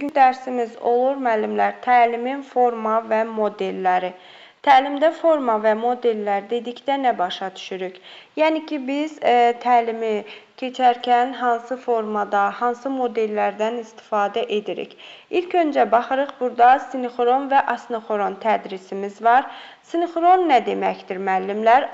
Bugün dərsimiz olur müəllimlər, təlimin forma və modelləri. Təlimdə forma və modellər dedikdə nə başa düşürük? Yəni ki, biz təlimi keçərkən hansı formada, hansı modellərdən istifadə edirik? İlk öncə baxırıq, burada sinxron və asinxron tədrisimiz var. Sinxron nə deməkdir müəllimlər?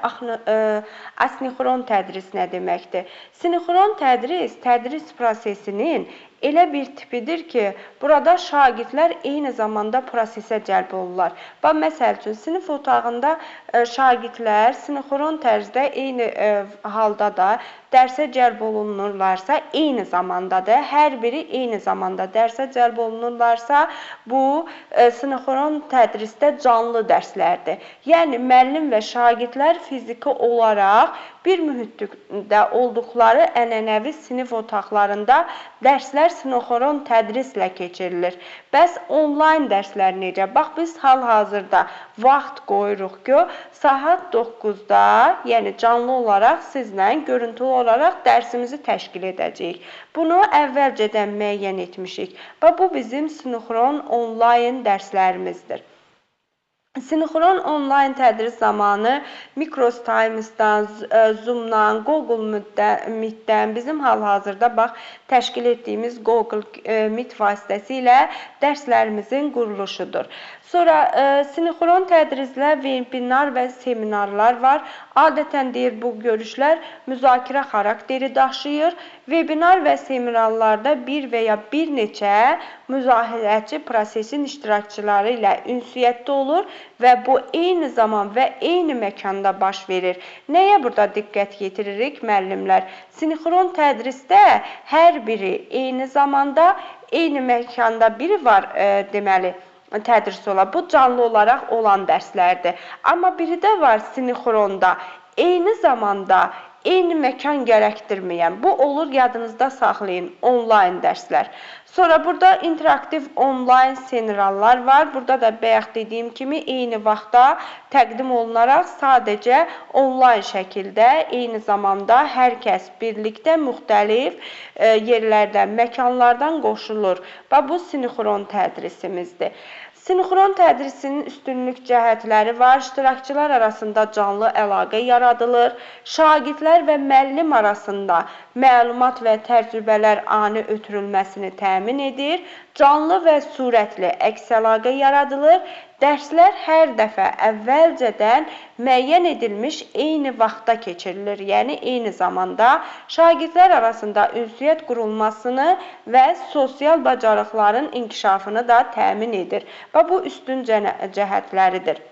Asinxron tədris nə deməkdir? Sinxron tədris prosesinin elə bir tipidir ki, burada şagirdlər eyni zamanda prosesə cəlb olurlar. Məsəl üçün, sinif otağında şagirdlər sinxron tərzdə eyni halda da dərsə cəlb olunurlarsa, eyni zamanda da, hər biri eyni zamanda dərsə cəlb olunurlarsa, bu sinxron tədrisdə canlı dərslərdir. Yəni, müəllim və şagirdlər fiziki olaraq bir mühitdə olduqları ənənəvi sinif otaqlarında dərslər sinxron tədrislə keçirilir. Bəs onlayn dərslər necə? Bax, biz hal-hazırda vaxt qoyuruq ki, saat 9-da, yəni canlı olaraq sizlə görüntülü olaraq dərsimizi təşkil edəcəyik. Bunu əvvəlcədən müəyyən etmişik və bu bizim sinxron onlayn dərslərimizdir. Sinxron onlayn tədris zamanı Microtimes'dan, Zoom'dan, Google Meet'dən, bizim hal-hazırda təşkil etdiyimiz Google Meet vasitəsilə dərslərimizin quruluşudur. Sonra sinxron tədrislə webinar və seminarlar var. Adətən bu görüşlər müzakirə xarakteri daşıyır. Webinar və seminarlarda bir və ya bir neçə müzahirəçi prosesin iştirakçıları ilə ünsiyyətdə olur və bu eyni zaman və eyni məkanda baş verir. Nəyə burada diqqət yetiririk müəllimlər? Sinxron tədrisdə hər biri eyni zamanda, eyni məkanda biri var deməli, tədris olar. Bu canlı olaraq olan dərslərdir. Amma biri də var sinxronda, eyni zamanda, eyni məkan gərəkdirməyən. Bu olur, yadınızda saxlayın, onlayn dərslər. Sonra burada interaktiv onlayn seminarlar var. Burada da bayaq dediyim kimi eyni vaxtda təqdim olunaraq sadəcə onlayn şəkildə eyni zamanda hər kəs birlikdə müxtəlif yerlərdən, məkanlardan qoşulur. Bu sinxron tədrisimizdir. Sinxron tədrisinin üstünlük cəhətləri var. İştirakçılar arasında canlı əlaqə yaradılır. Şagirdlər və müəllim arasında məlumat və təcrübələr ani ötürülməsini təmin edir. Canlı və surətli əks əlaqə yaradılır. Dərslər hər dəfə əvvəlcədən müəyyən edilmiş eyni vaxtda keçirilir. Yəni, eyni zamanda şagirdlər arasında ünsiyyət qurulmasını və sosial bacarıqların inkişafını da təmin edir. Bu üstün cəhətləridir.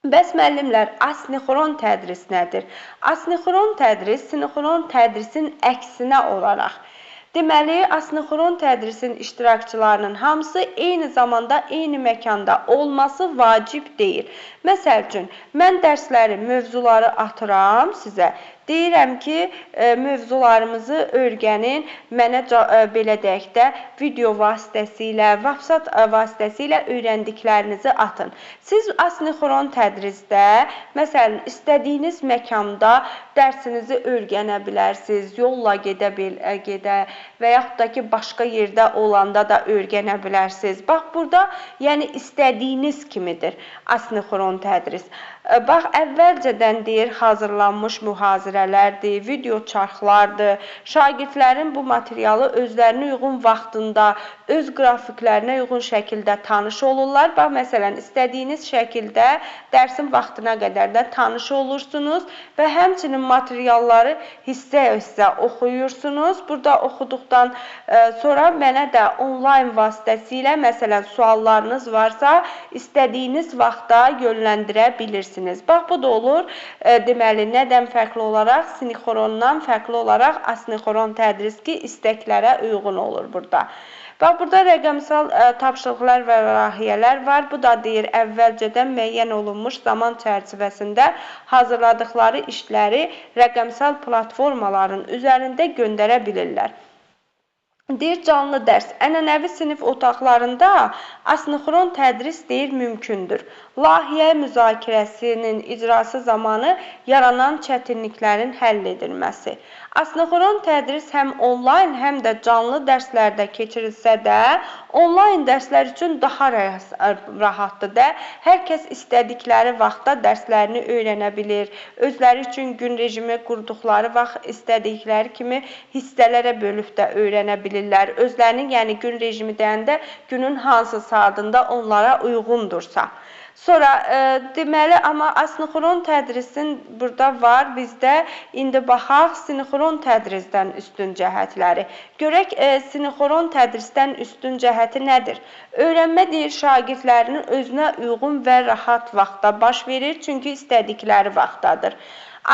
Bəs müəllimlər, asinxron tədris nədir? Asinxron tədris, sinxron tədrisin əksinə olaraq. Deməli, asinxron tədrisin iştirakçılarının hamısı eyni zamanda, eyni məkanda olması vacib deyil. Məsəl üçün, mən dərsləri, mövzuları atıram sizə. Deyirəm ki, mövzularımızı öyrənin, mənə belə deyək də, video vasitəsilə, WhatsApp vasitəsilə öyrəndiklərinizi atın. Siz asinxron tədrisdə, məsələn, istədiyiniz məkanda dərsinizi öyrənə bilərsiniz, yolla gedə və yaxud da ki, başqa yerdə olanda da öyrənə bilərsiniz. Bax, burada yəni istədiyiniz kimidir asinxron tədris. Bax, əvvəlcədən deyir, hazırlanmış mühazirələrdir, video çarxlardır. Şagirdlərin bu materialı özlərinə uyğun vaxtında, öz qrafiklərinə uyğun şəkildə tanış olurlar. Bax, məsələn, istədiyiniz şəkildə dərsin vaxtına qədər də tanış olursunuz və həmçinin materialları hissə-hissə oxuyursunuz. Burada oxuduqdan sonra mənə də onlayn vasitəsilə, məsələn, suallarınız varsa, istədiyiniz vaxtda yönləndirə bilirsiniz. Bax, bu da olur, deməli, nədən fərqli olaraq, sinxrondan fərqli olaraq asinxron tədris ki, istəklərə uyğun olur burada. Bax, burada rəqəmsal tapşırıqlar və layihələr var. Bu da deyir, əvvəlcədən müəyyən olunmuş zaman çərçivəsində hazırladıqları işləri rəqəmsal platformaların üzərində göndərə bilirlər. Deyir, canlı dərs. Ənənəvi sinif otaqlarında asinxron tədris deyir, mümkündür. Layihə müzakirəsinin icrası zamanı yaranan çətinliklərin həll edilməsi. Asinxron tədris həm onlayn, həm də canlı dərslərdə keçirilsə də, onlayn dərslər üçün daha rahatdır da. Hər kəs istədikləri vaxtda dərslərini öyrənə bilir. Özləri üçün gün rejimi qurduqları vaxt istədikləri kimi hissələrə bölüb də öyrənə bilirlər. Özlərinin, yəni gün rejimi deyəndə günün hansı saatında onlara uyğundursa. Sonra deməli, amma asinxron tədrisin burada var. Bizdə indi baxaq sinxron tədrisdən üstün cəhətləri. Görək sinxron tədrisdən üstün cəhəti nədir? Öyrənmə deyir şagirdlərinin özünə uyğun və rahat vaxtda baş verir, çünki istədikləri vaxtdadır.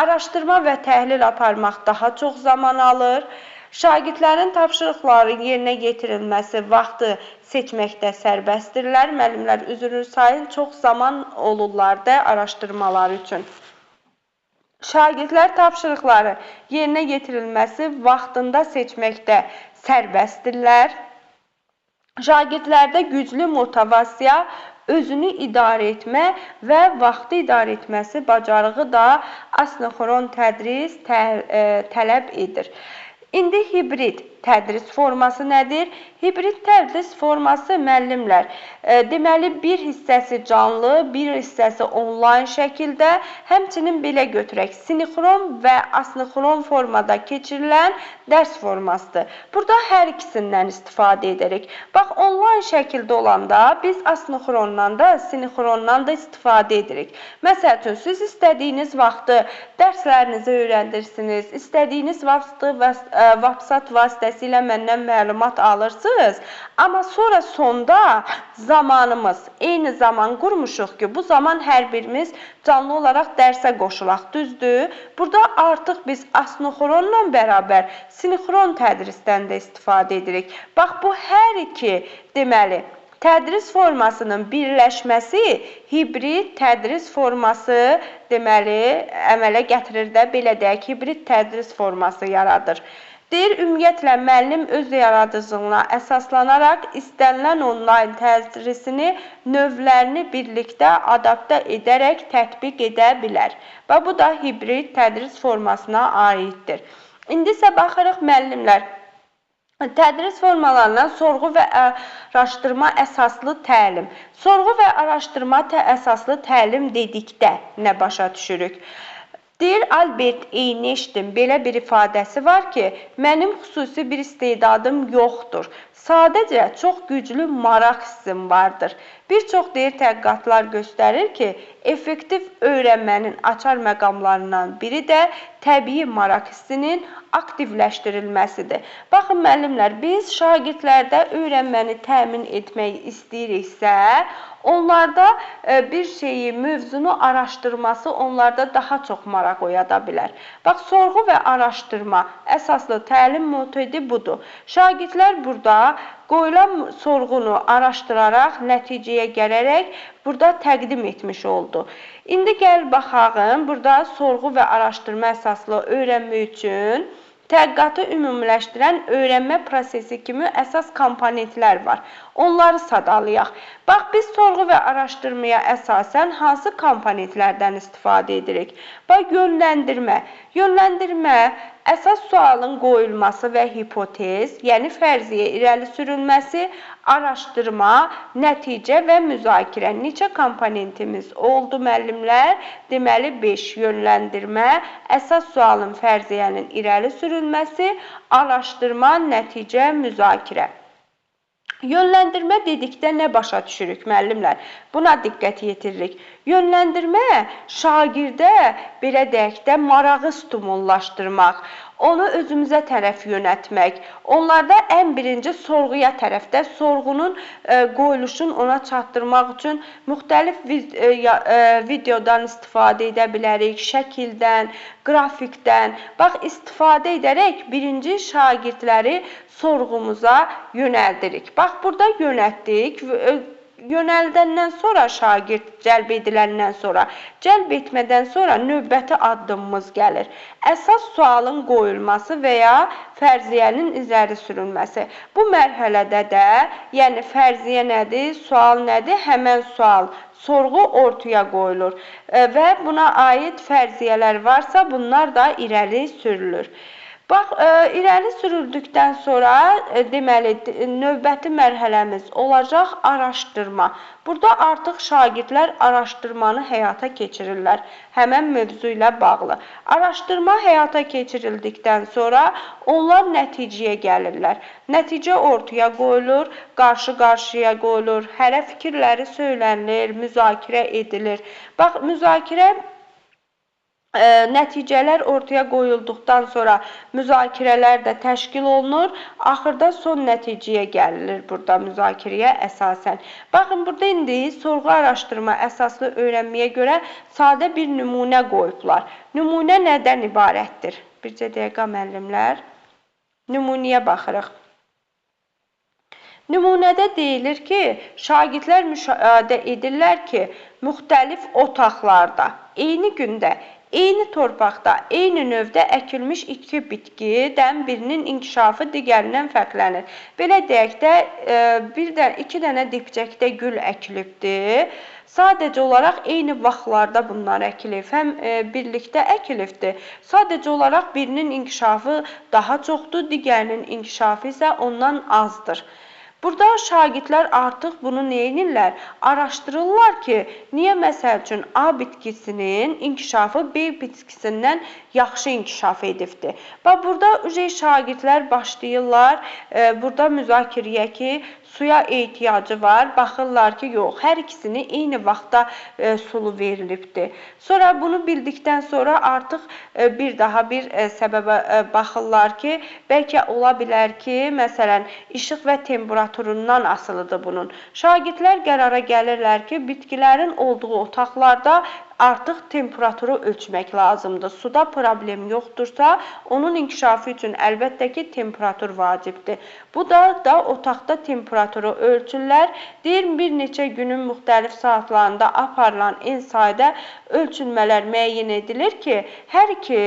Araşdırma və təhlil aparmaq daha çox zaman alır. Şagirdlərin tapşırıqların yerinə yetirilməsi vaxtı seçməkdə sərbəstdirlər. Müəllimlər üzr sayın, çox zaman olurlar da araşdırmalar üçün. Şagirdlər tapşırıqları yerinə yetirilməsi vaxtında seçməkdə sərbəstdirlər. Şagirdlərdə güclü motivasiya, özünü idarə etmə və vaxtı idarə etməsi bacarığı da asinxron tədris tələb edir. İndi hibrid tədris forması nədir? Hibrid tədris forması müəllimlər, deməli bir hissəsi canlı, bir hissəsi onlayn şəkildə, həmçinin belə götürək, sinxron və asinxron formada keçirilən dərs formasıdır. Burada hər ikisindən istifadə edirik. Bax, onlayn şəkildə olanda biz asinxrondan da, sinxrondan da istifadə edirik. Məsəl üçün, siz istədiyiniz vaxtı dərslərinizi öyrəndirsiniz, istədiyiniz vaxtı WhatsApp vasitəsilə məndən məlumat alırsınız. Amma sonra sonda zamanımız, eyni zaman qurmuşuq ki, bu zaman hər birimiz canlı olaraq dərsə qoşulaq, düzdür? Burada artıq biz asinxronla bərabər sinxron tədrisdən də istifadə edirik. Bax, bu hər iki, deməli, tədris formasının birləşməsi hibrid tədris forması, deməli, əmələ gətirir də, belə deyək, hibrid tədris forması yaradır. Deyir, ümumiyyətlə, müəllim öz yaradıcılığına əsaslanaraq istənilən onlayn tədrisini növlərini birlikdə adaptə edərək tətbiq edə bilər. Və bu da hibrid tədris formasına aiddir. İndi isə baxırıq müəllimlər. Tədris formalarından sorğu və araşdırma əsaslı təlim. Sorğu və araşdırma əsaslı təlim dedikdə nə başa düşürük? Deyir, Albert Einstein belə bir ifadəsi var ki, mənim xüsusi bir istedadım yoxdur. Sadəcə çox güclü maraq hissim vardır. Bir çox deyir tədqiqatlar göstərir ki, effektiv öyrənmənin açar məqamlarından biri də təbii maraq hissinin aktivləşdirilməsidir. Baxın, müəllimlər, biz şagirdlərdə öyrənməni təmin etmək istəyiriksə, onlarda bir şeyi, mövzunu araşdırması onlarda daha çox maraq oyada bilər. Bax, sorğu və araşdırma əsaslı təlim metodi budur. Şagirdlər burada qoyulan sorğunu araşdıraraq, nəticəyə gələrək burada təqdim etmiş oldu. İndi gəl baxağın, burada sorğu və araşdırma əsaslı öyrənmə üçün tədqiqatı ümumiləşdirən öyrənmə prosesi kimi əsas komponentlər var. Onları sadalayaq. Bax, biz sorğu və araşdırmaya əsasən hansı komponentlərdən istifadə edirik? Bax, yönləndirmə. Yönləndirmə əsas sualın qoyulması və hipotez, yəni fərziyyə irəli sürülməsi, araşdırma, nəticə və müzakirə. Neçə komponentimiz oldu müəllimlər? Deməli 5. Yönləndirmə, əsas sualın fərziyyənin irəli sürülməsi, araşdırma, nəticə, müzakirə. Yönləndirmə dedikdə nə başa düşürük müəllimlər? Buna diqqət yetiririk. Yönləndirmə şagirdə, belə deyək də, marağı stimullaşdırmaq, onu özümüzə tərəf yönətmək, onlarda ən birinci sorğuya tərəfdə, sorğunun qoyuluşunu ona çatdırmaq üçün müxtəlif videodan istifadə edə bilərik, şəkildən, qrafikdən. Bax, istifadə edərək birinci şagirdləri sorğumuza yönəldirik. Bax, burada yönəltdik. Yönəldəndən sonra şagird cəlb ediləndən sonra, cəlb etmədən sonra növbəti addımımız gəlir. Əsas sualın qoyulması və ya fərziyyənin irəli sürülməsi. Bu mərhələdə də, yəni fərziyyə nədir, sual nədir? Həmən sual, sorğu ortaya qoyulur və buna aid fərziyyələr varsa, bunlar da irəli sürülür. Bax, irəli sürüldükdən sonra deməli növbəti mərhələmiz olacaq araşdırma. Burada artıq şagirdlər araşdırmanı həyata keçirirlər həmən mövzu ilə bağlı. Araşdırma həyata keçirildikdən sonra onlar nəticəyə gəlirlər. Nəticə ortaya qoyulur, qarşı-qarşıya qoyulur, hərə fikirləri söylənilir, müzakirə edilir. Bax, müzakirə nəticələr ortaya qoyulduqdan sonra müzakirələr də təşkil olunur. Axırda son nəticəyə gəlilir burada müzakirəyə əsasən. Baxın, burada indi sorğu araşdırma əsaslı öyrənməyə görə sadə bir nümunə qoyublar. Nümunə nədən ibarətdir? Bircə dəqiqə müəllimlər. Nümunəyə baxırıq. Nümunədə deyilir ki, şagirdlər müşahidə edirlər ki, müxtəlif otaqlarda, eyni gündə, eyni torpaqda, eyni növdə əkilmiş iki bitkidən birinin inkişafı digərindən fərqlənir. Belə deyək də, iki dənə dibçəkdə gül əkilibdir. Sadəcə olaraq eyni vaxtlarda bunlar əkilib, həm birlikdə əkilibdir. Sadəcə olaraq birinin inkişafı daha çoxdur, digərinin inkişafı isə ondan azdır. Burada şagirdlər artıq bunu nə edirlər? Araşdırırlar ki, niyə məsəl üçün A bitkisinin inkişafı B bitkisindən yaxşı inkişaf edibdir. Bax, burada şagirdlər başlayırlar, burada müzakirəyə ki, suya ehtiyacı var. Baxırlar ki, yox, hər ikisini eyni vaxtda sulu verilibdir. Sonra bunu bildikdən sonra artıq bir səbəbə baxırlar ki, bəlkə ola bilər ki, məsələn, işıq və temperaturundan asılıdır bunun. Şagirdlər qərara gəlirlər ki, bitkilərin olduğu otaqlarda artıq temperaturu ölçmək lazımdır. Suda problem yoxdursa, onun inkişafı üçün əlbəttə ki, temperatur vacibdir. Bu da otaqda temperaturu ölçürlər. Deyir, bir neçə günün müxtəlif saatlarında aparılan ensayda ölçülmələr müəyyən edilir ki, hər iki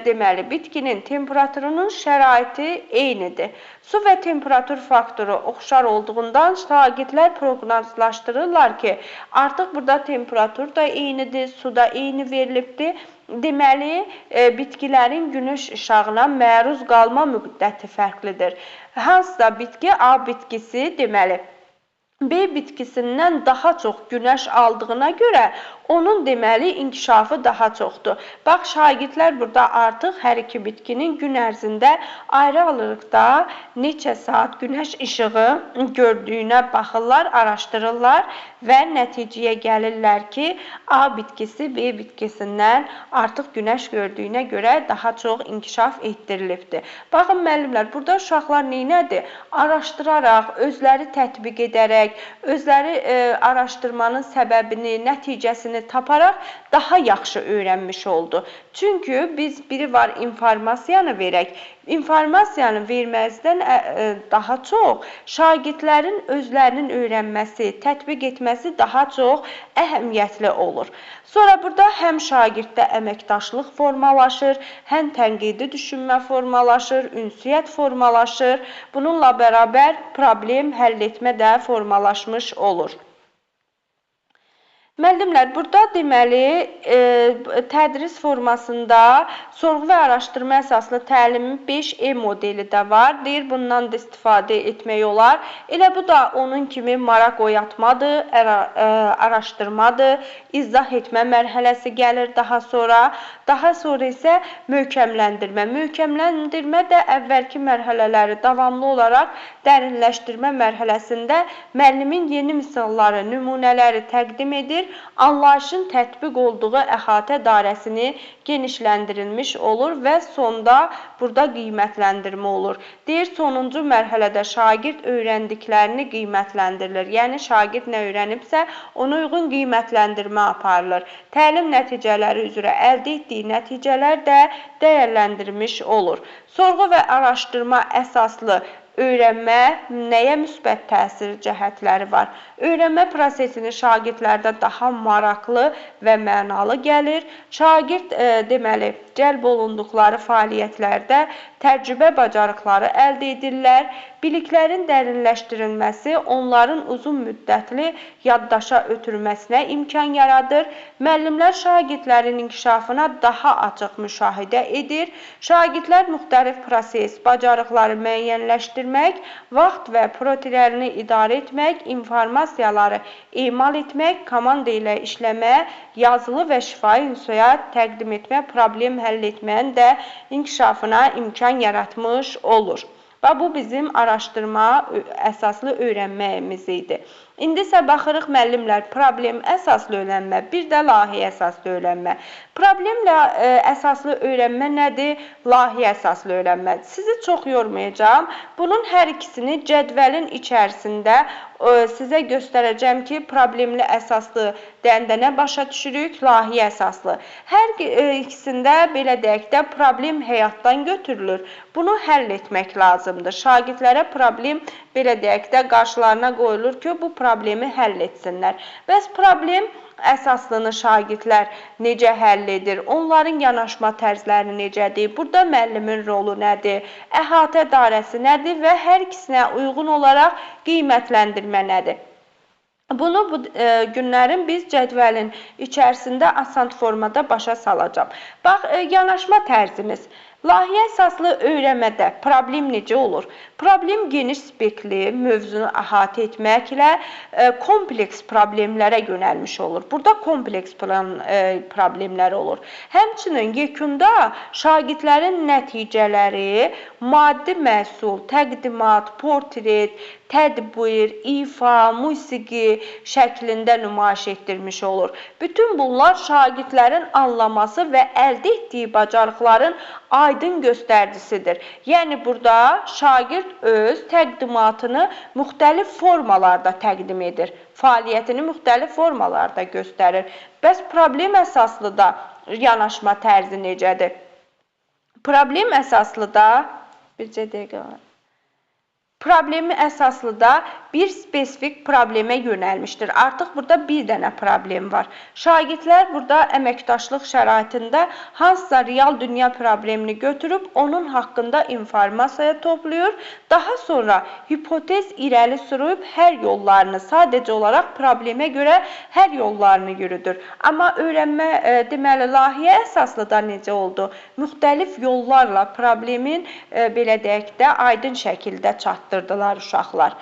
deməli, bitkinin temperaturunun şəraiti eynidir. Su və temperatur faktoru oxşar olduğundan şagirdlər proqnozlaşdırırlar ki, artıq burada temperatur da eynidir, su da eyni verilibdir. Deməli, bitkilərin günəş işığına məruz qalma müddəti fərqlidir. Hansısa bitki, A bitkisi, deməli, B bitkisindən daha çox günəş aldığına görə onun deməli inkişafı daha çoxdur. Bax, şagirdlər burada artıq hər iki bitkinin gün ərzində ayrı-ayrılıqda neçə saat günəş işığı gördüyünə baxırlar, araşdırırlar və nəticəyə gəlirlər ki, A bitkisi B bitkisindən artıq günəş gördüyünə görə daha çox inkişaf etdirilibdir. Baxın, müəllimlər, burada uşaqlar neynədir? Araşdıraraq, özləri tətbiq edərək, özləri araşdırmanın səbəbini, nəticəsini taparaq daha yaxşı öyrənmiş oldu. Çünki biz biri var informasiyanı verək. İnformasiyanı verməzdən daha çox şagirdlərin özlərinin öyrənməsi, tətbiq etməsi daha çox əhəmiyyətli olur. Sonra burada həm şagirddə əməkdaşlıq formalaşır, həm tənqidi düşünmə formalaşır, ünsiyyət formalaşır. Bununla bərabər problem həll etmə də formalaşmış olur. Müəllimlər, burada deməli, tədris formasında sorğu və araşdırma əsaslı təlimin 5E modeli də var. Deyir, bundan da istifadə etmək olar. Elə bu da onun kimi maraq oyatmadır, araşdırmadır, izah etmə mərhələsi gəlir daha sonra. Daha sonra isə möhkəmləndirmə. Möhkəmləndirmə də əvvəlki mərhələləri davamlı olaraq dərinləşdirmə mərhələsində müəllimin yeni misalları, nümunələri təqdim edir. Anlayışın tətbiq olduğu əhatə dairəsini genişləndirilmiş olur və sonda burada qiymətləndirmə olur. Deyir, sonuncu mərhələdə şagird öyrəndiklərini qiymətləndirilir. Yəni, şagird nə öyrənibsə, ona uyğun qiymətləndirmə aparılır. Təlim nəticələri üzrə əldə etdiyi nəticələr də dəyərləndirilmiş olur. Sorğu və araşdırma əsaslı öyrənmə nəyə müsbət təsir cəhətləri var? Öyrənmə prosesini şagirdlərdə daha maraqlı və mənalı gəlir. Şagird deməli, cəlb olunduqları fəaliyyətlərdə təcrübə bacarıqları əldə edirlər. biliklərin dərinləşdirilməsi onların uzun müddətli yaddaşa ötürməsinə imkan yaradır. Müəllimlər şagirdlərin inkişafına daha açıq müşahidə edir. Şagirdlər müxtəlif proses, bacarıqları müəyyənləşdirmək, vaxt və prioritetlərini idarə etmək, informasiyaları emal etmək, komanda ilə işləmə, yazılı və şifahi ünsiyyət təqdim etmə, problem həll etmənin də inkişafına imkan yaratmış olur. Və bu bizim araşdırma əsaslı öyrənməyimiz idi. İndi isə baxırıq müəllimlər, problem əsaslı öyrənmə, bir də layihə əsaslı öyrənmə. Problemlə əsaslı öyrənmə nədir? Layihə əsaslı öyrənmə. Sizi çox yormayacağım. Bunun hər ikisini cədvəlin içərisində sizə göstərəcəm ki, problemli əsaslı deyəndə nə başa düşürük? Layihə əsaslı. Hər ikisində belə deyək də problem həyatdan götürülür. Bunu həll etmək lazımdır. Şagirdlərə problem belə deyək də qarşılarına qoyulur ki, bu problemi həll etsinlər. Bəs problem əsaslını şagirdlər necə həll edir? Onların yanaşma tərzləri necədir? Burada müəllimin rolu nədir? Əhatə dairəsi nədir və hər ikisinə uyğun olaraq qiymətləndirmə nədir? Bunu bu günlərin biz cədvəlin içərisində asan formada başa salacağım. Bax, yanaşma tərzimiz. Layihə əsaslı öyrənmədə problem necə olur? Problem geniş spektrli mövzunu əhatə etməklə kompleks problemlərə yönəlmiş olur. Burada kompleks problemlər olur. Həmçinin yekunda şagirdlərin nəticələri maddi məhsul, təqdimat, portret, tədbir, ifa, musiqi şəklində nümayiş etdirmiş olur. Bütün bunlar şagirdlərin anlaması və əldə etdiyi bacarıqların aydın göstəricisidir. Yəni, burada şagird öz təqdimatını müxtəlif formalarda təqdim edir. Fəaliyyətini müxtəlif formalarda göstərir. Bəs problem əsaslı da yanaşma tərzi necədir? Problem əsaslı da bircə dəqiqə var. Problemi əsaslı da bir spesifik problemə yönəlmişdir. Artıq burada bir dənə problem var. Şagirdlər burada əməkdaşlıq şəraitində hansısa real dünya problemini götürüb, onun haqqında informasiya toplayır. Daha sonra hipotez irəli sürüb hər yollarını, sadəcə olaraq problemə görə hər yollarını yürüdür. Amma öyrənmə, deməli, layihə əsaslı da necə oldu? Müxtəlif yollarla problemin, belə deyək də, aydın şəkildə çatdırdılar uşaqlar.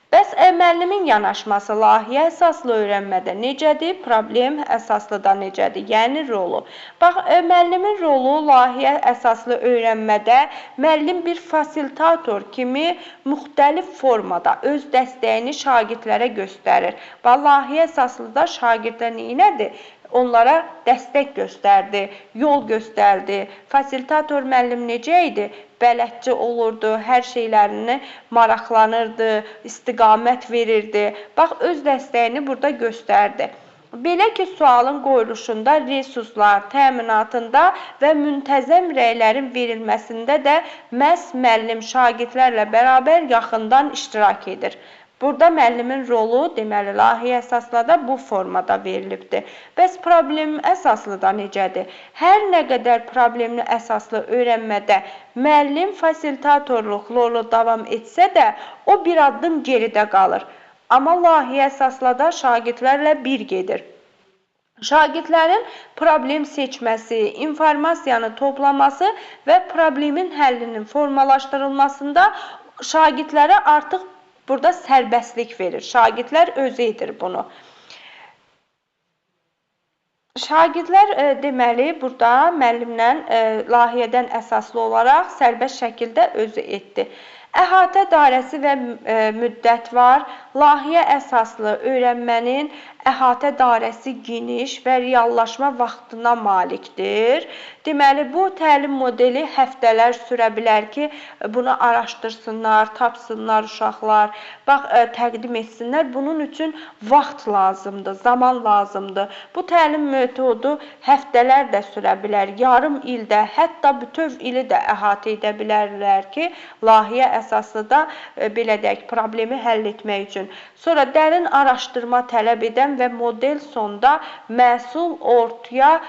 Bəs müəllimin yanaşması layihə əsaslı öyrənmədə necədir? Problem əsaslı da necədir? Yəni rolu. Bax, müəllimin rolu layihə əsaslı öyrənmədə müəllim bir fasilitator kimi müxtəlif formada öz dəstəyini şagirdlərə göstərir. Bax, layihə əsaslı da şagirdlər nədir? Onlara dəstək göstərdi, yol göstərdi. Fasilitator müəllim necə idi? Bələdçi olurdu, hər şeylərini maraqlanırdı, istiqamət verirdi. Bax, öz dəstəyini burada göstərdi. Belə ki, sualın qoyuluşunda, resurslar təminatında və müntəzəm rəylərin verilməsində də məhz müəllim şagirdlərlə bərabər yaxından iştirak edir. Burada müəllimin rolu, deməli, layihə əsaslı da bu formada verilibdir. Bəs problem əsaslı da necədir? Hər nə qədər problemli əsaslı öyrənmədə müəllim fasilitatorluq rolu davam etsə də, o bir addım geridə qalır. Amma layihə əsaslı da şagirdlərlə bir gedir. Şagirdlərin problem seçməsi, informasiyanı toplaması və problemin həllinin formalaşdırılmasında şagirdlərə artıq burada sərbəstlik verir. Şagirdlər özü edir bunu. Şagirdlər deməli burada müəllimlə layihədən əsaslı olaraq sərbəst şəkildə özü etdi. Əhatə dairəsi və müddət var. Layihə əsaslı öyrənmənin əhatə dairəsi geniş və reallaşma vaxtına malikdir. Deməli, bu təlim modeli həftələr sürə bilər ki, bunu araşdırsınlar, tapsınlar uşaqlar, bax, təqdim etsinlər. Bunun üçün vaxt lazımdır, zaman lazımdır. Bu təlim metodu həftələr də sürə bilər, yarım ildə, hətta bütöv ili də əhatə edə bilərlər ki, layihə əsaslı da belə deyək, problemi həll etmək üçün. Sonra dərin araşdırma tələb edən və model sonda məhsul ortaya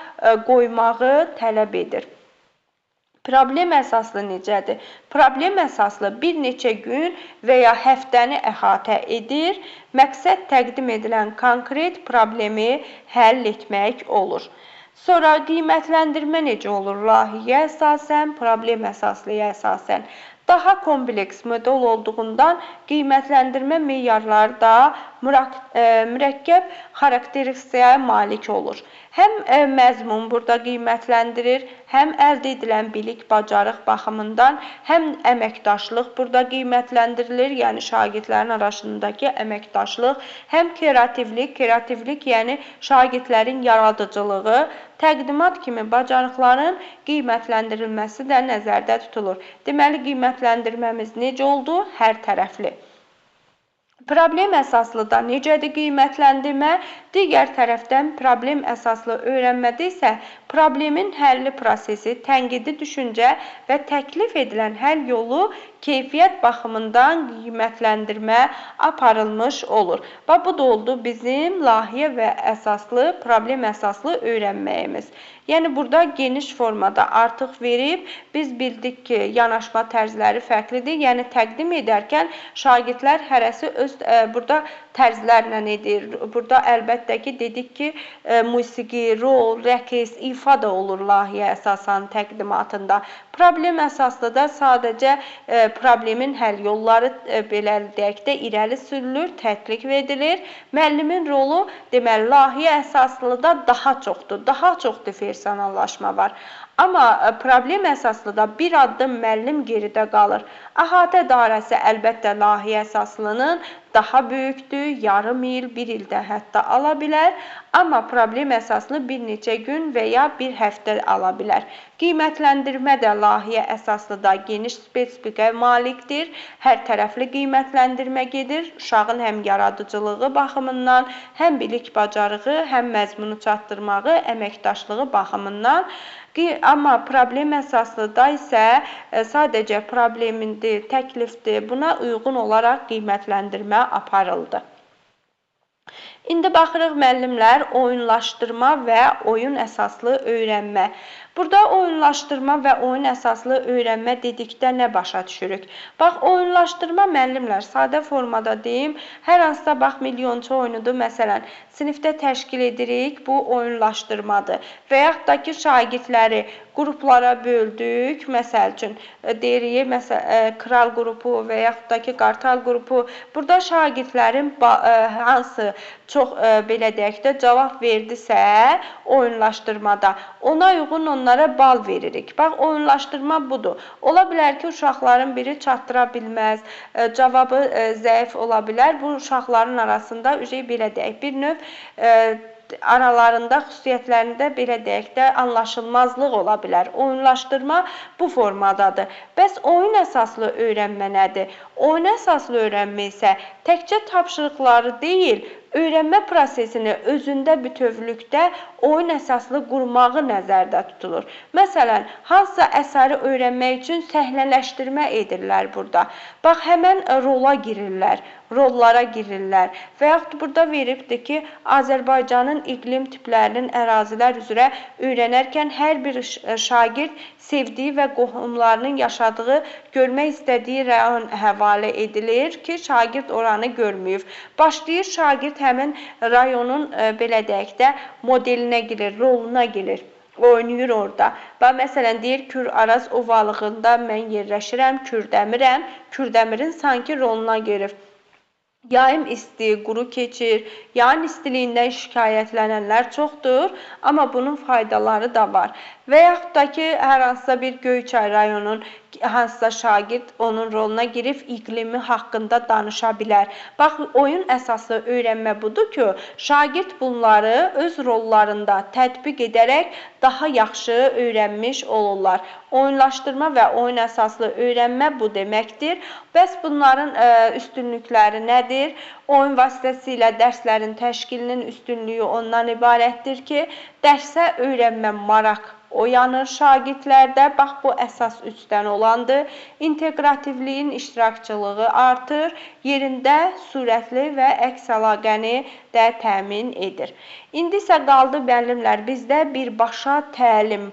qoymağı tələb edir. Problem əsaslı necədir? Problem əsaslı bir neçə gün və ya həftəni əhatə edir. Məqsəd təqdim edilən konkret problemi həll etmək olur. Sonra qiymətləndirmə necə olur? Layihəyə əsasən, problem əsaslıya əsasən. Daha kompleks model olduğundan qiymətləndirmə meyarları da mürəkkəb xarakteristikaya malik olur. Həm məzmun burada qiymətləndirir, həm əldə edilən bilik, bacarıq baxımından, həm əməkdaşlıq burada qiymətləndirilir, yəni şagirdlərin arasındakı əməkdaşlıq, həm kreativlik, yəni şagirdlərin yaradıcılığı, təqdimat kimi bacarıqların qiymətləndirilməsi də nəzərdə tutulur. Deməli, qiymətləndirməmiz necə oldu? Hər tərəfli. Problem əsaslı da necədir qiymətləndirmə? Digər tərəfdən problem əsaslı öyrənmədə isə problemin həlli prosesi, tənqidi düşüncə və təklif edilən həll yolu keyfiyyət baxımından qiymətləndirmə aparılmış olur. Və bu da oldu bizim layihə və əsaslı, problem əsaslı öyrənməyimiz. Yəni, burada geniş formada artıq verib, biz bildik ki, yanaşma tərzləri fərqlidir. Yəni, təqdim edərkən şagirdlər hərəsi öz burada tərzlərlə edir. Burada əlbəttə ki, dedik ki, musiqi, rol, rəqs, ifa da olur layihə əsasən təqdimatında. Problem əsaslı da sadəcə problemin həll yolları belə deyək də irəli sürülür, tətbiq edilir. Müəllimin rolu deməli layihə əsaslıda daha çoxdur, daha çox personallaşma var. Amma problem əsaslıda bir addım müəllim geridə qalır. Əhatə dairəsi əlbəttə layihə əsaslının daha böyükdür, yarım il, bir ildə hətta ala bilər. Amma problem əsaslı bir neçə gün və ya bir həftə ala bilər. Qiymətləndirmə də layihə əsaslıda geniş spesifikaya malikdir. Hər tərəfli qiymətləndirmə gedir. Uşağın həm yaradıcılığı baxımından, həm bilik bacarığı, həm məzmunu çatdırmağı, əməkdaşlığı baxımından. Amma problem əsaslıda isə sadəcə problemindir, təklifdir. Buna uyğun olaraq qiymətləndirmə aparıldı. İndi baxırıq müəllimlər oyunlaşdırma və oyun əsaslı öyrənmə. Burada oyunlaşdırma və oyun əsaslı öyrənmə dedikdə nə başa düşürük? Bax, oyunlaşdırma müəllimlər sadə formada deyim, hər hansısa bax milyonçu oyunudur. Məsələn, sinifdə təşkil edirik, bu oyunlaşdırmadır. Və yaxud da ki, şagirdləri qruplara böldük. Məsəl üçün, deyirik, kral qrupu və yaxud da ki, qartal qrupu. Burada şagirdlərin hansı çox, belə deyək də, cavab verdisə oyunlaşdırmada, ona uyğun onlara bal veririk. Bax, oyunlaşdırma budur. Ola bilər ki, uşaqların biri çatdıra bilməz, cavabı zəif ola bilər. Bu, uşaqların arasında belə deyək, bir növ aralarında, xüsusiyyətlərində belə deyək də, anlaşılmazlıq ola bilər. Oyunlaşdırma bu formadadır. Bəs oyun əsaslı öyrənmə nədir? Oyun əsaslı öyrənmə isə təkcə tapşırıqları deyil, öyrənmə prosesini özündə bütövlükdə oyun əsaslı qurmağı nəzərdə tutulur. Məsələn, hansısa əsəri öyrənmək üçün səhnələşdirmə edirlər burada. Bax, həmən rola girirlər, rollara girirlər və yaxud burada veribdir ki, Azərbaycanın iqlim tiplərinin ərazilər üzrə öyrənərkən hər bir şagird sevdiyi və qohumlarının yaşadığı, görmək istədiyi rayon həvalə edilir ki, şagird oranı görməyib. Başlayır şagird həmin rayonun, belə deyək də, modelinə girir, roluna girir. Oynayır orada. Və məsələn, deyir, Kür-Araz ovalığında mən yerləşirəm, Kürdəmirəm, Kürdəmirin sanki roluna girir. Yayım isti, quru keçir, yayın istiliyindən şikayətlənənlər çoxdur, amma bunun faydaları da var. Və yaxud da ki, hər hansısa bir Göyçay rayonun hansısa şagird onun roluna girib iqlimi haqqında danışa bilər. Bax, oyun əsaslı öyrənmə budur ki, şagird bunları öz rollarında tətbiq edərək daha yaxşı öyrənmiş olurlar. Oyunlaşdırma və oyun əsaslı öyrənmə bu deməkdir. Bəs bunların üstünlükləri nədir? Oyun vasitəsilə dərslərin təşkilinin üstünlüyü ondan ibarətdir ki, dərsə öyrənmə maraq oyanır şagirdlərdə. Bax, bu əsas 3-dən olandır. İnteqrativliyin iştirakçılığı artır, yerində sürətli və əks əlaqəni də təmin edir. İndi isə qaldı müəllimlər bizdə birbaşa təlim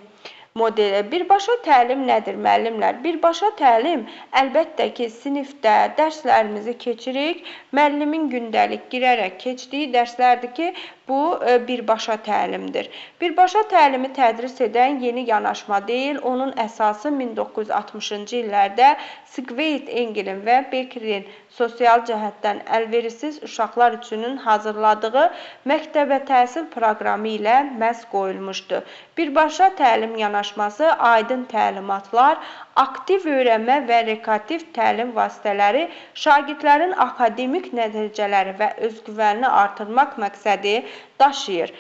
modeli. Birbaşa təlim nədir müəllimlər? Birbaşa təlim əlbəttə ki, sinifdə dərslərimizi keçirik. Müəllimin gündəlik girərək keçdiyi dərslərdir ki, bu birbaşa təlimdir. Birbaşa təlimi tədris edən yeni yanaşma deyil, onun əsası 1960-cı illərdə Squid Engelin və Beckerin sosial cəhətdən əlverişsiz uşaqlar üçün hazırladığı məktəbə təhsil proqramı ilə məhz qoyulmuşdu. Birbaşa təlim yanaşması aydın təlimatlar, aktiv öyrənmə və rekreativ təlim vasitələri şagirdlərin akademik nəticələri və özgüvənini artırmaq məqsədi daşıyır.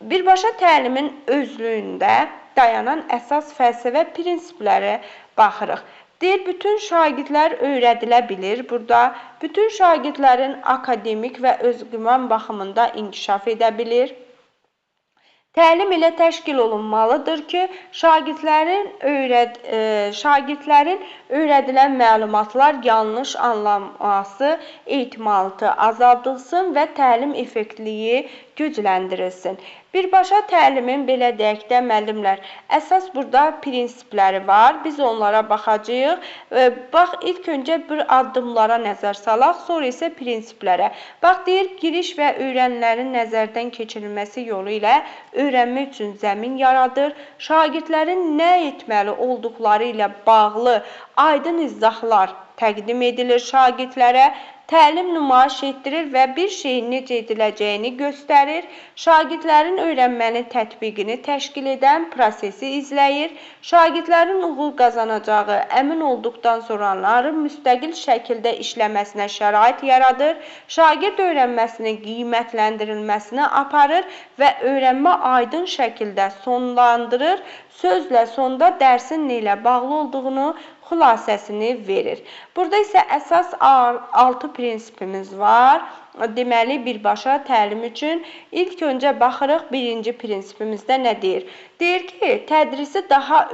Birbaşa təlimin özlüyündə dayanan əsas fəlsəfə prinsiplərə baxırıq. Deyir, bütün şagirdlər öyrədilə bilir. Burada bütün şagirdlərin akademik və özgüvən baxımında inkişaf edə bilir. Təlim ilə təşkil olunmalıdır ki, şagirdlərin öyrədilən məlumatlar yanlış anlaması ehtimalı azaldılsın və təlim effektivliyi gücləndirilsin. Birbaşa təlimin belə deyək də müəllimlər, əsas burada prinsipləri var. Biz onlara baxacağıq. Bax, ilk öncə bir addımlara nəzər salaq, sonra isə prinsiplərə. Bax, deyir, giriş və öyrənilərin nəzərdən keçirilməsi yolu ilə öyrənmə üçün zəmin yaradır. Şagirdlərin nə etməli olduqları ilə bağlı aydın izahlar təqdim edilir şagirdlərə. Təlim nümayiş etdirir və bir şeyin necə ediləcəyini göstərir. Şagirdlərin öyrənmənin tətbiqini təşkil edən prosesi izləyir. Şagirdlərin uğur qazanacağı əmin olduqdan sonra onların müstəqil şəkildə işləməsinə şərait yaradır. Şagird öyrənməsinin qiymətləndirilməsini aparır və öyrənmə aydın şəkildə sonlandırır. Sözlə sonda dərsin nə ilə bağlı olduğunu xülasəsini verir. Burada isə əsas 6 prinsipimiz var. Deməli, birbaşa təlim üçün ilk öncə baxırıq, birinci prinsipimizdə nə deyir? Deyir ki, tədrisə daha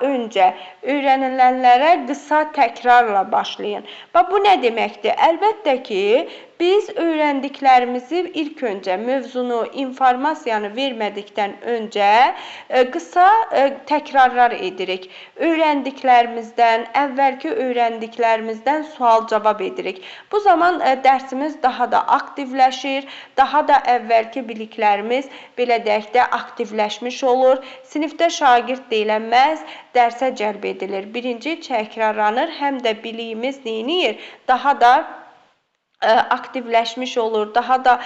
öncə öyrənilənlərə qısa təkrarla başlayın. Bu nə deməkdir? Əlbəttə ki, biz öyrəndiklərimizi ilk öncə mövzunu, informasiyanı vermədikdən öncə qısa təkrarlar edirik. Öyrəndiklərimizdən, əvvəlki öyrəndiklərimizdən sual-cavab edirik. Bu zaman dərsimiz daha da aktivləşir, daha da əvvəlki biliklərimiz belə deyək də aktivləşmiş olur. Sinifdə şagird deyilənməz, dərsə cəlb edilir. Birinci təkrarlanır, həm də biliyimiz neyinir? Daha da aktivləşmiş olur. Daha da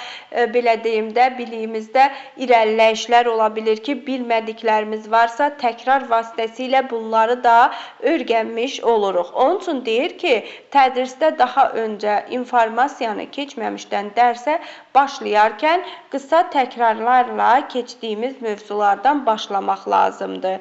belə deyim də biliyimizdə irəliləyişlər ola bilir ki, bilmədiklərimiz varsa təkrar vasitəsilə bunları da öyrənmiş oluruq. Onun üçün deyir ki, tədrisdə daha öncə informasiyanı keçməmişdən dərsə başlayarkən qısa təkrarlarla keçdiyimiz mövzulardan başlamaq lazımdır.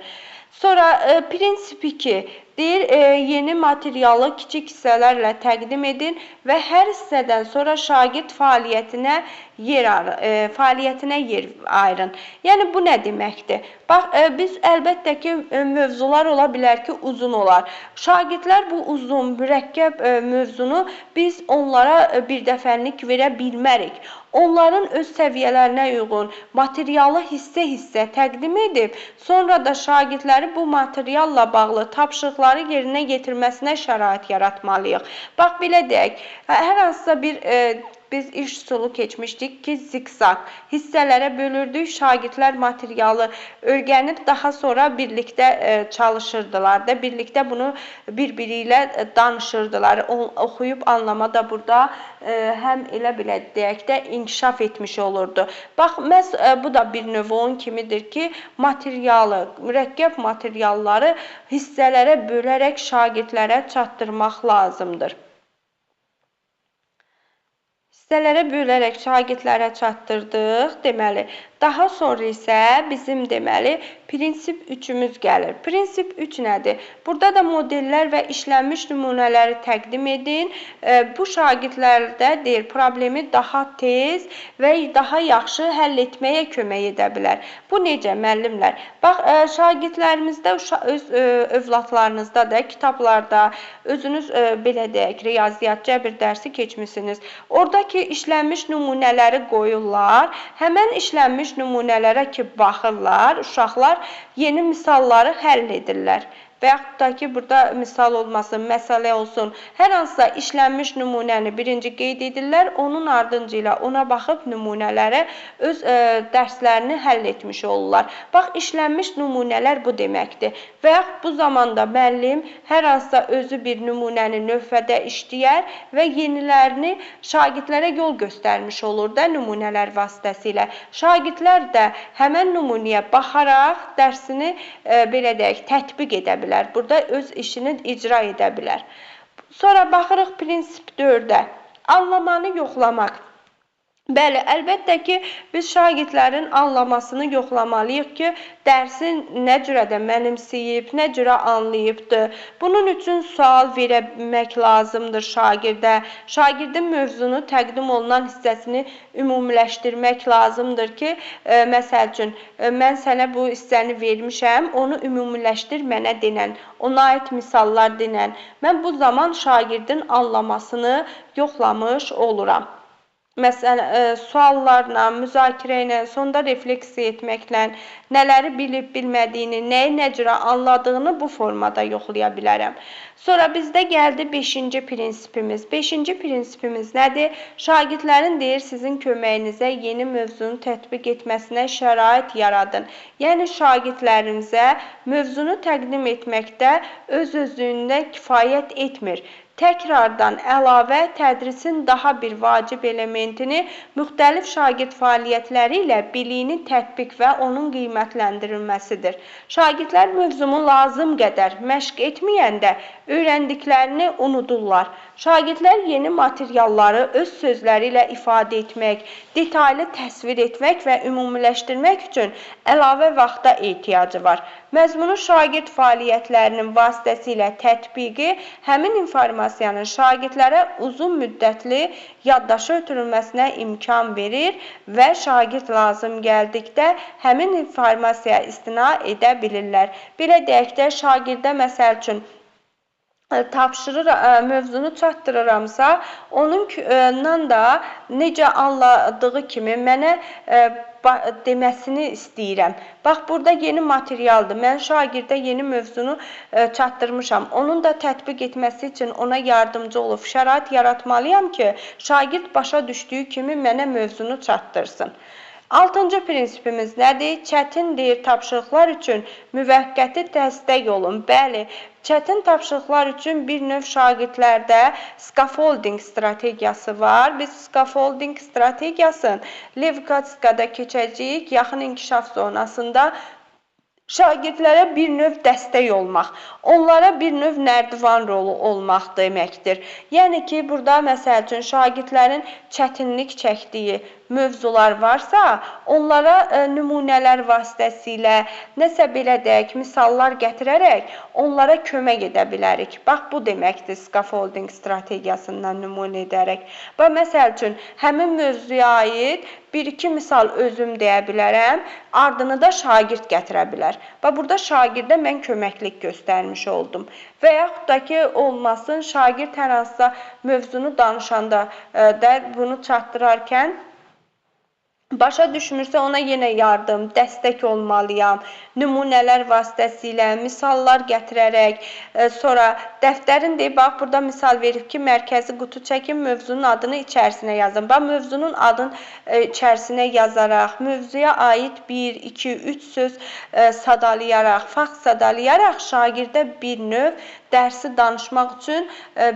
Sonra prinsip 2 deyir, yeni materialı kiçik hissələrlə təqdim edin və hər hissədən sonra şagird fəaliyyətinə yer ayırın. Yəni, bu nə deməkdir? Bax, biz əlbəttə ki, mövzular ola bilər ki, uzun olar. Şagirdlər bu uzun, mürəkkəb mövzunu biz onlara bir dəfəlik verə bilmərik. Onların öz səviyyələrinə uyğun materialı hissə-hissə təqdim edib, sonra da şagirdləri bu materialla bağlı tapşırıqları yerinə yetirməsinə şərait yaratmalıyıq. Bax, belə deyək, hər hansısa bir biz iş üsulu keçmişdik ki, zikzak hissələrə bölürdük, şagirdlər materialı öyrənib, daha sonra birlikdə çalışırdılar da, birlikdə bunu bir-biri ilə danışırdılar. Oxuyub anlamada burada həm elə belə deyək də inkişaf etmiş olurdu. Bax, məhz bu da bir növ onun kimidir ki, materialı, mürəkkəb materialları hissələrə bölərək şagirdlərə çatdırmaq lazımdır. Hissələrə bölərək şagirdlərə çatdırdıq. Deməli, Daha sonra isə bizim deməli prinsip 3-ümüz gəlir. Prinsip 3 nədir? Burada da modellər və işlənmiş nümunələri təqdim edin. Bu şagirdlərdə deyir, problemi daha tez və daha yaxşı həll etməyə kömək edə bilər. Bu necə müəllimlər? Bax, şagirdlərimizdə, öz övladlarınızda da, kitablarda özünüz belə deyək, riyaziyyat, cəbr dərsi keçmisiniz. Oradakı işlənmiş nümunələri qoyurlar. Həmən işlənmiş nümunələrə ki, baxırlar, uşaqlar yeni misalları həll edirlər. Və yaxud da ki, burada misal olmasın, məsələ olsun, hər hansısa işlənmiş nümunəni birinci qeyd edirlər, onun ardınca ilə ona baxıb nümunələrə öz dərslərini həll etmiş olurlar. Bax, işlənmiş nümunələr bu deməkdir. Və yaxud bu zamanda müəllim hər hansısa özü bir nümunəni növbədə işləyər və yenilərini şagirdlərə yol göstərmiş olur da nümunələr vasitəsilə. Şagirdlər də həmən nümunəyə baxaraq dərsini belə deyək, tətbiq edə bilər. Burada öz işini icra edə bilər. Sonra baxırıq prinsip 4-ə. Anlamanı yoxlamaq. Bəli, əlbəttə ki, biz şagirdlərin anlamasını yoxlamalıyıq ki, dərsi nə cürə də mənimsəyib, nə cürə anlayıbdır. Bunun üçün sual vermək lazımdır şagirdə. Şagirdin mövzunu təqdim olunan hissəsini ümumiləşdirmək lazımdır ki, məsəl üçün, mən sənə bu hissəni vermişəm, onu ümumiləşdir mənə denən, ona aid misallar denən. Mən bu zaman şagirdin anlamasını yoxlamış oluram. Məsələn, suallarla, müzakirə ilə, sonda refleksiya etməklə nələri bilib bilmədiyini, nəyi nə cürə anladığını bu formada yoxlaya bilərəm. Sonra bizdə gəldi 5-ci prinsipimiz. 5-ci prinsipimiz nədir? Şagirdlərin deyir, sizin köməyinizə yeni mövzunu tətbiq etməsinə şərait yaradın. Yəni, şagirdlərimizə mövzunu təqdim etməkdə öz-özlüyündə kifayət etmir. Təkrardan əlavə tədrisin daha bir vacib elementini müxtəlif şagird fəaliyyətləri ilə biliyini tətbiq və onun qiymətləndirilməsidir. Şagirdlər mövzumu lazım qədər məşq etməyəndə öyrəndiklərini unudurlar. Şagirdlər yeni materialları öz sözləri ilə ifadə etmək, detallı təsvir etmək və ümumiləşdirmək üçün əlavə vaxta ehtiyacı var. Məzmunu şagird fəaliyyətlərinin vasitəsilə tətbiqi həmin informasiyanın şagirdlərə uzun müddətli yaddaşa ötürülməsinə imkan verir və şagird lazım gəldikdə həmin informasiyaya istinad edə bilirlər. Belə deyək də, şagirdə məsəl üçün mövzunu çatdırıramsa, onunla da necə anladığı kimi mənə deməsini istəyirəm. Bax, burada yeni materialdır. Mən şagirdə yeni mövzunu çatdırmışam. Onun da tətbiq etməsi üçün ona yardımcı olub şərait yaratmalıyam ki, şagird başa düşdüyü kimi mənə mövzunu çatdırsın. 6-cı prinsipimiz nədir? Çətin deyir tapşırıqlar üçün müvəqqəti dəstək olun. Bəli, çətin tapşırıqlar üçün bir növ şagirdlərdə scaffolding strategiyası var. Biz scaffolding strategiyasını Levkatskada keçəcəyik, yaxın inkişaf zonasında şagirdlərə bir növ dəstək olmaq, onlara bir növ nərdivan rolu olmaq deməkdir. Yəni ki, burada məsəl üçün şagirdlərin çətinlik çəkdiyi mövzular varsa, onlara nümunələr vasitəsilə, nəsə belə deyək, misallar gətirərək onlara kömək edə bilərik. Bax, bu deməkdir scaffolding strategiyasından nümunə edərək. Bax, məsəl üçün, həmin mövzuya aid bir-iki misal özüm deyə bilərəm, ardını da şagird gətirə bilər. Bax, burada şagirdə mən köməklik göstərmiş oldum. Və yaxud da ki, olmasın, şagird hər hansısa mövzunu danışanda da bunu çatdırarkən başa düşmürsə ona yenə yardım, dəstək olmalıyam. Nümunələr vasitəsilə, misallar gətirərək, sonra dəftərin deyib, bax, burada misal verib ki, mərkəzi qutu çəkin, mövzunun adını içərisinə yazın. Bax, mövzunun adını içərisinə yazaraq, mövzuya aid 1, 2, 3 söz sadalayaraq, fakt sadalayaraq şagirdə bir növ dərsi danışmaq üçün,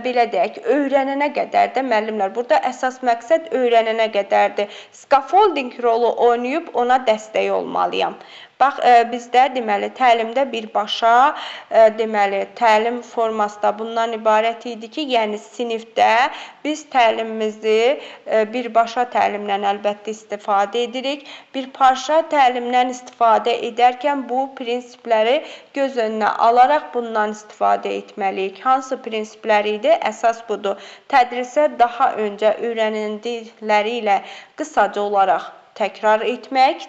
belə deyək, öyrənənə qədər də müəllimlər. Burada əsas məqsəd öyrənənə qədərdir. Scaffolding rolu oynayıb ona dəstək olmalıyam. Bax, bizdə deməli təlimdə birbaşa deməli təlim forması da bundan ibarət idi ki, yəni sinifdə biz təlimimizi birbaşa təlimlə əlbəttə istifadə edirik. Birbaşa təlimdən istifadə edərkən bu prinsipləri göz önünə alaraq bundan istifadə etməliyik. Hansı prinsiplər idi? Əsas budur. Tədrisə daha öncə öyrənildikləri ilə qısaca olaraq təkrar etmək.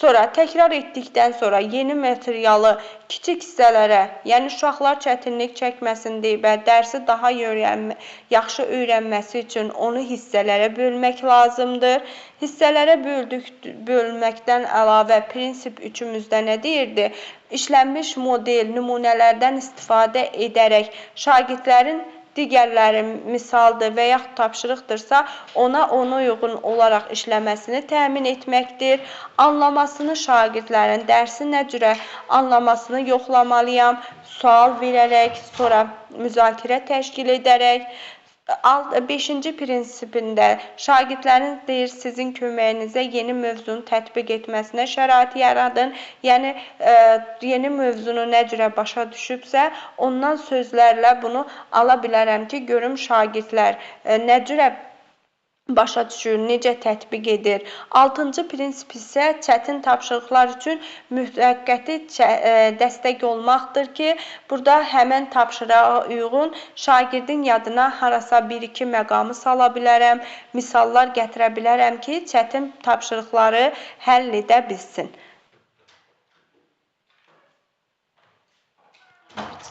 Sonra təkrar etdikdən sonra yeni materialı kiçik hissələrə, yəni uşaqlar çətinlik çəkməsin deyə və dərsi daha yaxşı öyrənməsi üçün onu hissələrə bölmək lazımdır. Hissələrə bölməkdən əlavə prinsip 3-ümüzdə nə deyirdi? İşlənmiş model, nümunələrdən istifadə edərək şagirdlərin digərləri misaldır və yaxud tapşırıqdırsa, ona uyğun olaraq işləməsini təmin etməkdir. Anlamasını şagirdlərin dərsi nə cürə anlamasını yoxlamalıyam, sual verərək, sonra müzakirə təşkil edərək. 5-ci prinsipində şagirdlərin deyir, sizin köməyinizə yeni mövzunu tətbiq etməsinə şərait yaradın. Yəni, yeni mövzunu nə cürə başa düşübsə, ondan sözlərlə bunu ala bilərəm ki, görüm şagirdlər nə cürə başa düşür, necə tətbiq edir. 6-cı prinsip isə çətin tapşırıqlar üçün müvəqqəti dəstək olmaqdır ki, burada həmən tapşırığa uyğun şagirdin yadına harasa 1-2 məqamı sala bilərəm, misallar gətirə bilərəm ki, çətin tapşırıqları həll edə bilsin.